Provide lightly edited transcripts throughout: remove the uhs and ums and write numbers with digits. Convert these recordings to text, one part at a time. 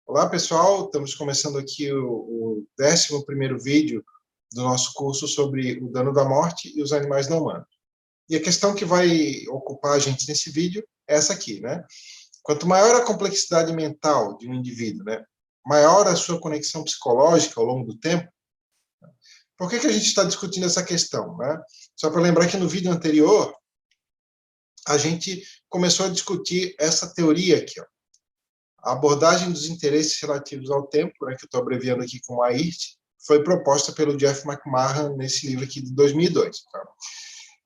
Olá, pessoal. Estamos começando aqui o 11º vídeo do nosso curso sobre o dano da morte e os animais não humanos. E a questão que vai ocupar a gente nesse vídeo é essa aqui, né? Quanto maior a complexidade mental de um indivíduo, né, maior a sua conexão psicológica ao longo do tempo. Por que a gente está discutindo essa questão, né? Só para lembrar que no vídeo anterior, a gente começou a discutir essa teoria aqui, ó. A abordagem dos interesses relativos ao tempo, né, que eu estou abreviando aqui como AIRT, foi proposta pelo Jeff McMahon nesse livro aqui de 2002. Tá?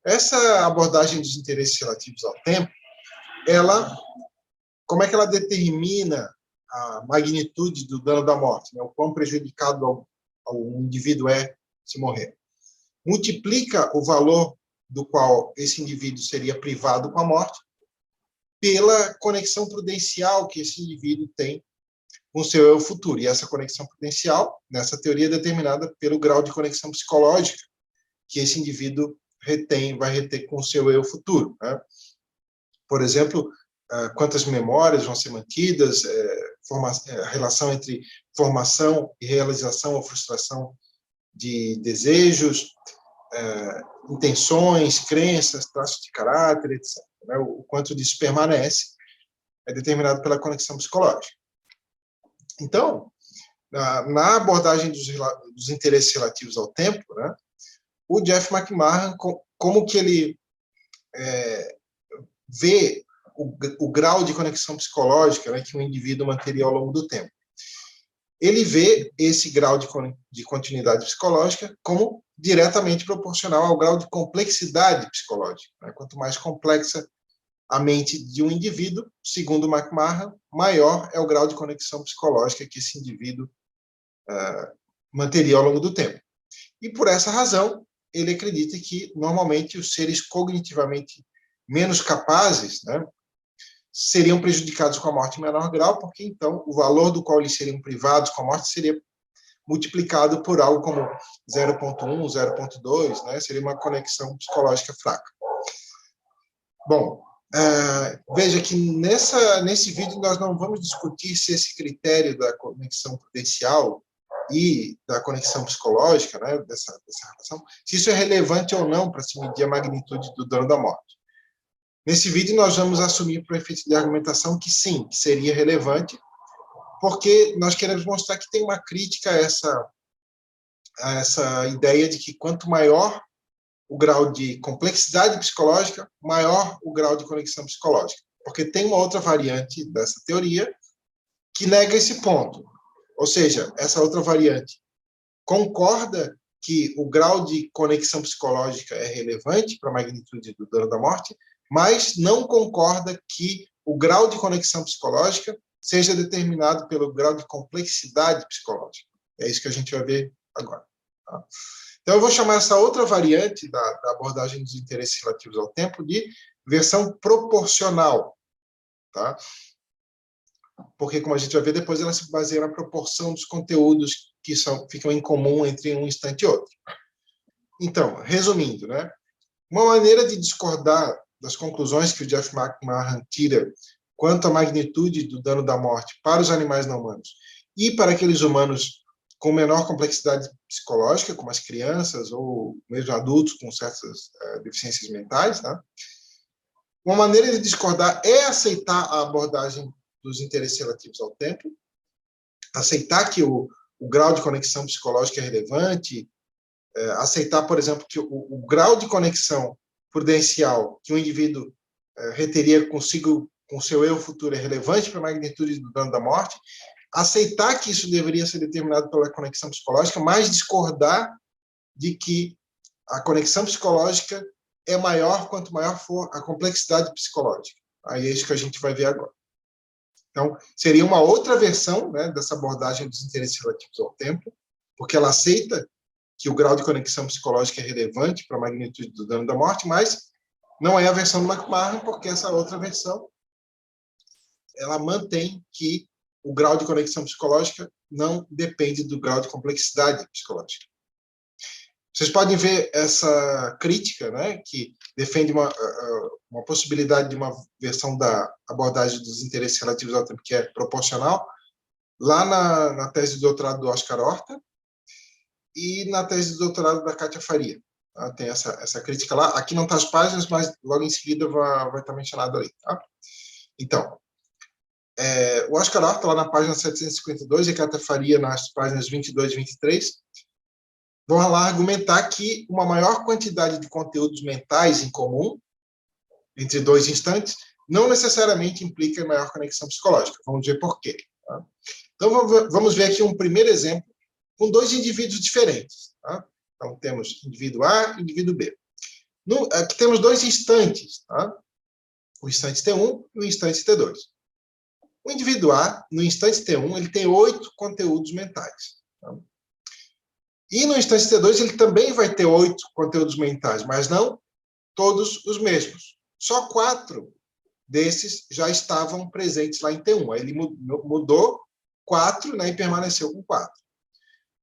Essa abordagem dos interesses relativos ao tempo, como é que ela determina a magnitude do dano da morte, né, o quão prejudicado ao indivíduo é se morrer? Multiplica o valor do qual esse indivíduo seria privado com a morte pela conexão prudencial que esse indivíduo tem com o seu eu futuro. E essa conexão prudencial, nessa teoria, é determinada pelo grau de conexão psicológica que esse indivíduo vai reter com o seu eu futuro. Né? Por exemplo, quantas memórias vão ser mantidas, a relação entre formação e realização ou frustração de desejos, intenções, crenças, traços de caráter, etc. Né? O quanto disso permanece é determinado pela conexão psicológica. Então, na abordagem dos interesses relativos ao tempo, né, o Jeff McMahon, como que ele vê o grau de conexão psicológica, né, que o indivíduo manteria ao longo do tempo. Ele vê esse grau de continuidade psicológica como diretamente proporcional ao grau de complexidade psicológica. Né? Quanto mais complexa a mente de um indivíduo, segundo McMahon, maior é o grau de conexão psicológica que esse indivíduo manteria ao longo do tempo. E por essa razão, ele acredita que, normalmente, os seres cognitivamente menos capazes, né, seriam prejudicados com a morte em menor grau, porque, então, o valor do qual eles seriam privados com a morte seria multiplicado por algo como 0,1, 0,2, né, seria uma conexão psicológica fraca. Bom, veja que nesse vídeo nós não vamos discutir se esse critério da conexão prudencial e da conexão psicológica, né, dessa relação, se isso é relevante ou não para se medir a magnitude do dano da morte. Nesse vídeo nós vamos assumir, por efeito de argumentação, que sim, que seria relevante, porque nós queremos mostrar que tem uma crítica a essa ideia de que quanto maior o grau de complexidade psicológica, maior o grau de conexão psicológica. Porque tem uma outra variante dessa teoria que nega esse ponto. Ou seja, essa outra variante concorda que o grau de conexão psicológica é relevante para a magnitude do dano da morte, mas não concorda que o grau de conexão psicológica seja determinado pelo grau de complexidade psicológica. É isso que a gente vai ver agora. Tá? Então, eu vou chamar essa outra variante da abordagem dos interesses relativos ao tempo de versão proporcional. Tá? Porque, como a gente vai ver depois, ela se baseia na proporção dos conteúdos que ficam em comum entre um instante e outro. Então, resumindo, né, uma maneira de discordar das conclusões que o Jeff McMahon tira quanto à magnitude do dano da morte para os animais não humanos e para aqueles humanos com menor complexidade psicológica, como as crianças ou mesmo adultos com certas deficiências mentais, né? Uma maneira de discordar é aceitar a abordagem dos interesses relativos ao tempo, aceitar que o grau de conexão psicológica é relevante, aceitar, por exemplo, que o grau de conexão prudencial que o indivíduo reteria consigo, com seu eu futuro, é relevante para a magnitude do dano da morte, aceitar que isso deveria ser determinado pela conexão psicológica, mas discordar de que a conexão psicológica é maior quanto maior for a complexidade psicológica. Aí é isso que a gente vai ver agora. Então, seria uma outra versão, né, dessa abordagem dos interesses relativos ao tempo, porque ela aceita que o grau de conexão psicológica é relevante para a magnitude do dano da morte, mas não é a versão do McMahon, porque essa outra versão ela mantém que o grau de conexão psicológica não depende do grau de complexidade psicológica. Vocês podem ver essa crítica, né, que defende uma possibilidade de uma versão da abordagem dos interesses relativos ao tempo que é proporcional, lá na tese de doutorado do Oscar Horta e na tese de doutorado da Kátia Faria. Tá? Tem essa crítica lá. Aqui não está as páginas, mas logo em seguida vai estar mencionado ali. Tá? Então, o Oscar Horta, lá na página 752, e a Kátia Faria nas páginas 22 e 23, vão lá argumentar que uma maior quantidade de conteúdos mentais em comum entre dois instantes não necessariamente implica maior conexão psicológica. Vamos ver por quê. Tá? Então, vamos ver aqui um primeiro exemplo com dois indivíduos diferentes. Tá? Então, temos indivíduo A e indivíduo B. Aqui temos dois instantes, tá? O instante T1 e o instante T2. O indivíduo A, no instante T1, ele tem 8 conteúdos mentais. Tá? E no instante T2, ele também vai ter 8 conteúdos mentais, mas não todos os mesmos. Só 4 desses já estavam presentes lá em T1. Aí ele mudou 4, né, e permaneceu com 4.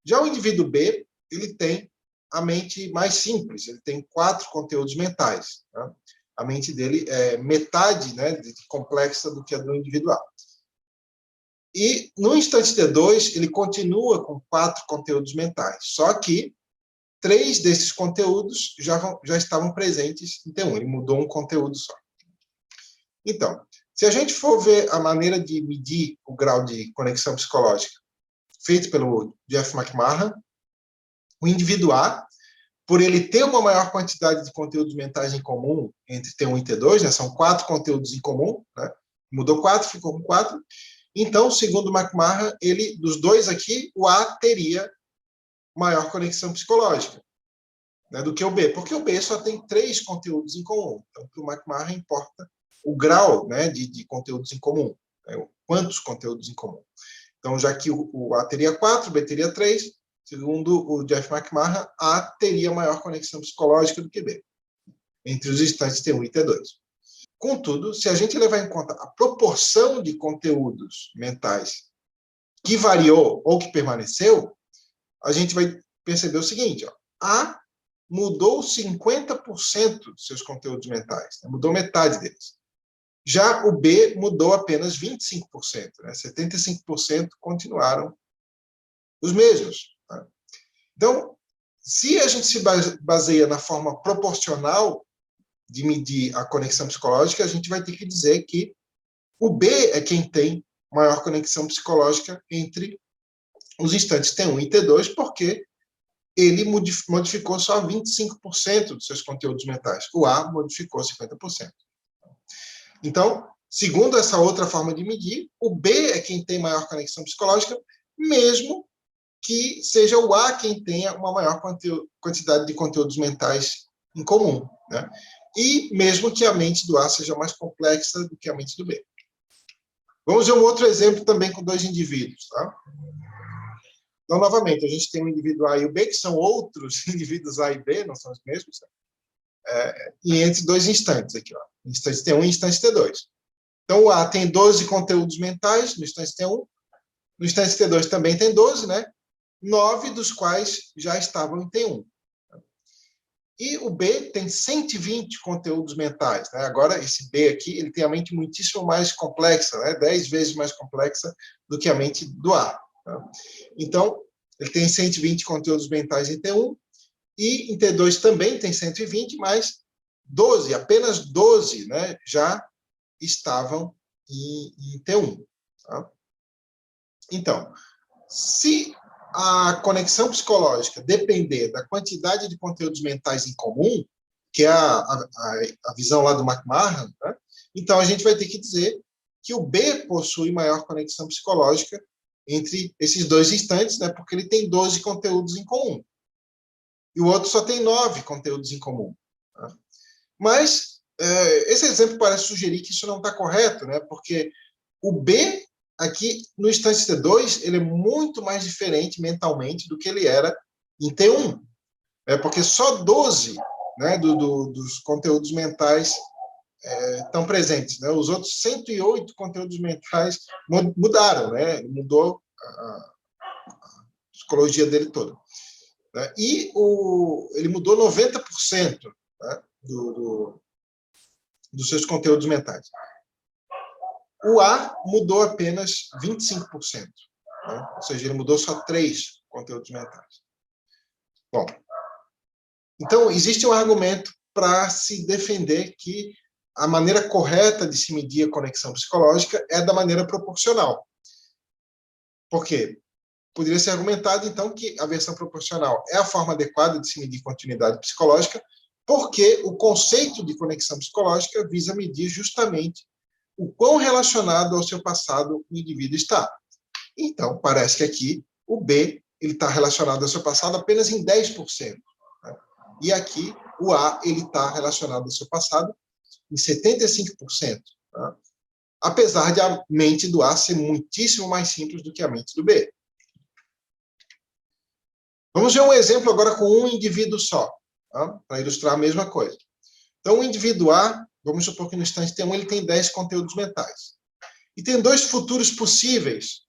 Já o indivíduo B, ele tem a mente mais simples, ele tem 4 conteúdos mentais. Tá? A mente dele é metade, né, de complexa do que a do indivíduo A. E no instante T2, ele continua com 4 conteúdos mentais, só que 3 desses conteúdos já estavam presentes em T1, ele mudou um conteúdo só. Então, se a gente for ver a maneira de medir o grau de conexão psicológica feito pelo Jeff McMahon, o indivíduo A, por ele ter uma maior quantidade de conteúdos mentais em comum entre T1 e T2, né, são 4 conteúdos em comum, né, mudou 4, ficou com 4. Então, segundo McMahon, dos dois aqui, o A teria maior conexão psicológica, né, do que o B, porque o B só tem 3 conteúdos em comum. Então, para o McMahon importa o grau, né, de conteúdos em comum, né, quantos conteúdos em comum. Então, já que o A teria 4, o B teria 3, segundo o Jeff McMahon, A teria maior conexão psicológica do que B, entre os instantes T1 e T2. Contudo, se a gente levar em conta a proporção de conteúdos mentais que variou ou que permaneceu, a gente vai perceber o seguinte, ó, A mudou 50% dos seus conteúdos mentais, né? Mudou metade deles. Já o B mudou apenas 25%, né? 75% continuaram os mesmos. Tá? Então, se a gente se baseia na forma proporcional de medir a conexão psicológica, a gente vai ter que dizer que o B é quem tem maior conexão psicológica entre os instantes T1 e T2, porque ele modificou só 25% dos seus conteúdos mentais. O A modificou 50%. Então, segundo essa outra forma de medir, o B é quem tem maior conexão psicológica, mesmo que seja o A quem tenha uma maior quantidade de conteúdos mentais em comum, né? E mesmo que a mente do A seja mais complexa do que a mente do B. Vamos ver um outro exemplo também com dois indivíduos, tá? Então, novamente, a gente tem o indivíduo A e o B, que são outros indivíduos A e B, não são os mesmos, e entre dois instantes aqui, ó, instante T1 e instante T2. Então, o A tem 12 conteúdos mentais no instante T1, no instante T2 também tem 12, né? 9 dos quais já estavam em T1. E o B tem 120 conteúdos mentais, né? Agora, esse B aqui, ele tem a mente muitíssimo mais complexa, né? 10 vezes mais complexa do que a mente do A. Tá? Então, ele tem 120 conteúdos mentais em T1, e em T2 também tem 120, mas 12, apenas 12, né, já estavam em T1. Tá? Então, se a conexão psicológica depender da quantidade de conteúdos mentais em comum, que é a visão lá do McMahon, né? Então a gente vai ter que dizer que o B possui maior conexão psicológica entre esses dois instantes, né? Porque ele tem 12 conteúdos em comum. E o outro só tem 9 conteúdos em comum. Tá? Mas esse exemplo parece sugerir que isso não está correto, né? Porque o B aqui, no instante T2, ele é muito mais diferente mentalmente do que ele era em T1. Porque só 12, né, dos conteúdos mentais estão presentes. Né? Os outros 108 conteúdos mentais mudaram, né? Mudou a psicologia dele toda. Né? E ele mudou 90%, né, dos seus conteúdos mentais. O A mudou apenas 25%. né? Ou seja, ele mudou só 3 conteúdos mentais. Bom, então, existe um argumento para se defender que a maneira correta de se medir a conexão psicológica é da maneira proporcional. Por quê? Poderia ser argumentado, então, que a versão proporcional é a forma adequada de se medir continuidade psicológica, porque o conceito de conexão psicológica visa medir justamente o quão relacionado ao seu passado o indivíduo está. Então, parece que aqui o B ele está relacionado ao seu passado apenas em 10%. Né? E aqui o A ele está relacionado ao seu passado em 75%. Né? Apesar de a mente do A ser muitíssimo mais simples do que a mente do B. Vamos ver um exemplo agora com um indivíduo só, tá? Para ilustrar a mesma coisa. Então, o indivíduo A, vamos supor que no instante T1 ele tem 10 conteúdos mentais. E tem 2 futuros possíveis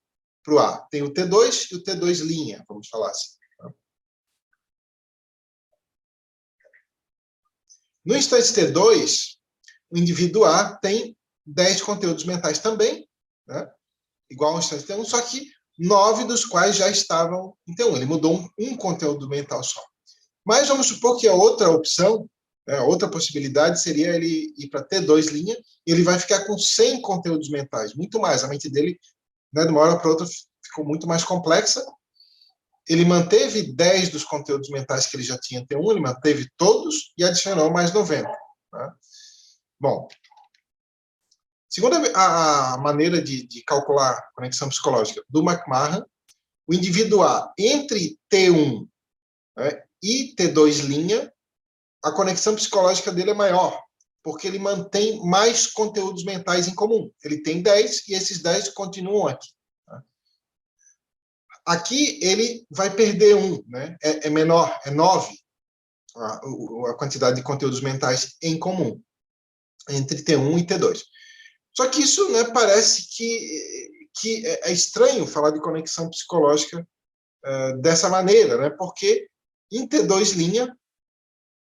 para o A. Tem o T2 e o T2', vamos falar assim. Tá? No instante T2, o indivíduo A tem 10 conteúdos mentais também, né? Igual ao instante T1, só que 9 dos quais já estavam em T1. Ele mudou um conteúdo mental só. Mas vamos supor que a outra opção, né, a outra possibilidade seria ele ir para T2', e ele vai ficar com 100 conteúdos mentais, muito mais. A mente dele, né, de uma hora para outra, ficou muito mais complexa. Ele manteve 10 dos conteúdos mentais que ele já tinha em T1, ele manteve todos e adicionou mais 90. Né? Bom, segundo a maneira de calcular a conexão psicológica do McMahon, o indivíduo A, entre T1, né, e T2', a conexão psicológica dele é maior, porque ele mantém mais conteúdos mentais em comum. Ele tem 10 e esses 10 continuam aqui. Tá? Aqui ele vai perder um, né? É menor, é 9 a quantidade de conteúdos mentais em comum, entre T1 e T2. Só que isso, né, parece que é estranho falar de conexão psicológica dessa maneira, né? Porque em T2',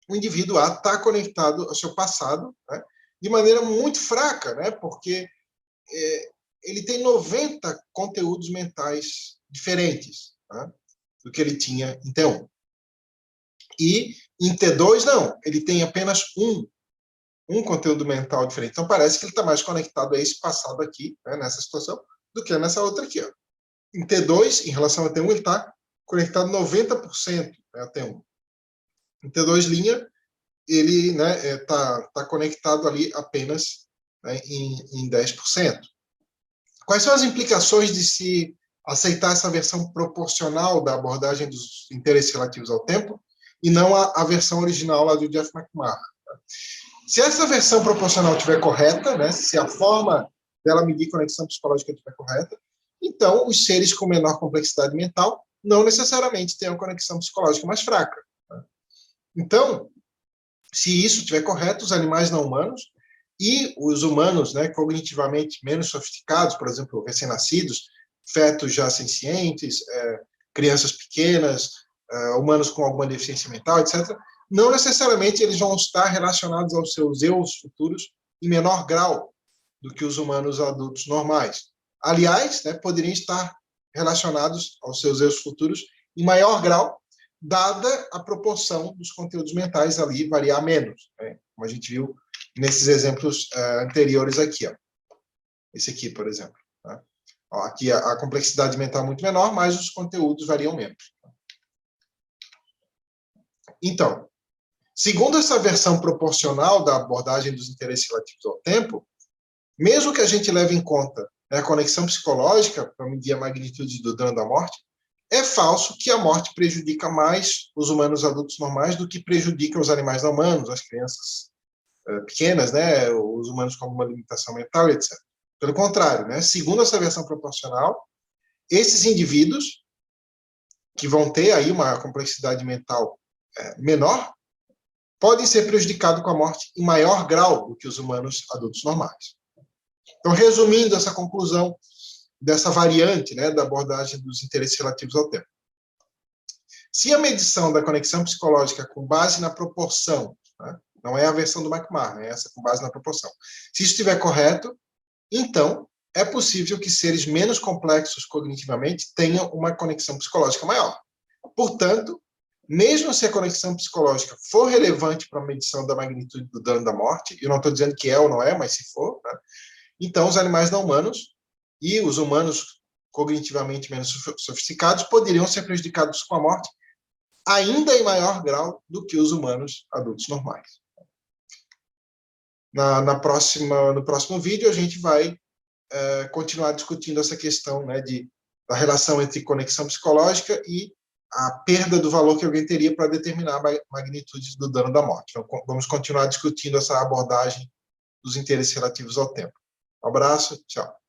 o indivíduo A está conectado ao seu passado, né, de maneira muito fraca, né? Porque ele tem 90 conteúdos mentais diferentes, né, do que ele tinha em T1. E em T2, não, ele tem apenas um conteúdo mental diferente. Então, parece que ele está mais conectado a esse passado aqui, né, nessa situação, do que nessa outra aqui. Ó. Em T2, em relação a T1, ele está conectado 90%, né, a T1. Em T2', ele, né, tá conectado ali apenas, né, em 10%. Quais são as implicações de se aceitar essa versão proporcional da abordagem dos interesses relativos ao tempo e não a versão original lá do Jeff McMahon? Se essa versão proporcional estiver correta, né, se a forma dela medir conexão psicológica estiver correta, então os seres com menor complexidade mental não necessariamente têm uma conexão psicológica mais fraca. Né? Então, se isso estiver correto, os animais não humanos e os humanos, né, cognitivamente menos sofisticados, por exemplo, recém-nascidos, fetos já sencientes, crianças pequenas, humanos com alguma deficiência mental, etc., não necessariamente eles vão estar relacionados aos seus eus futuros em menor grau do que os humanos adultos normais. Aliás, né, poderiam estar relacionados aos seus eus futuros em maior grau, dada a proporção dos conteúdos mentais ali variar menos, né? Como a gente viu nesses exemplos anteriores aqui. Ó. Esse aqui, por exemplo. Tá? Ó, aqui a complexidade mental é muito menor, mas os conteúdos variam menos. Então, segundo essa versão proporcional da abordagem dos interesses relativos ao tempo, mesmo que a gente leve em conta, né, a conexão psicológica para medir a magnitude do dano da morte, é falso que a morte prejudica mais os humanos adultos normais do que prejudica os animais não humanos, as crianças pequenas, né, os humanos com alguma limitação mental, etc. Pelo contrário, né, segundo essa versão proporcional, esses indivíduos que vão ter aí uma complexidade mental menor podem ser prejudicados com a morte em maior grau do que os humanos adultos normais. Então, resumindo essa conclusão dessa variante, né, da abordagem dos interesses relativos ao tempo. Se a medição da conexão psicológica com base na proporção, né, não é a versão do McMahon, é essa com base na proporção. Se isso estiver correto, então é possível que seres menos complexos cognitivamente tenham uma conexão psicológica maior. Portanto, mesmo se a conexão psicológica for relevante para a medição da magnitude do dano da morte, eu não estou dizendo que é ou não é, mas se for, né? Então os animais não humanos e os humanos cognitivamente menos sofisticados poderiam ser prejudicados com a morte ainda em maior grau do que os humanos adultos normais. No próximo vídeo, a gente vai continuar discutindo essa questão, né, da relação entre conexão psicológica e a perda do valor que alguém teria para determinar a magnitude do dano da morte. Então, vamos continuar discutindo essa abordagem dos interesses relativos ao tempo. Um abraço, tchau.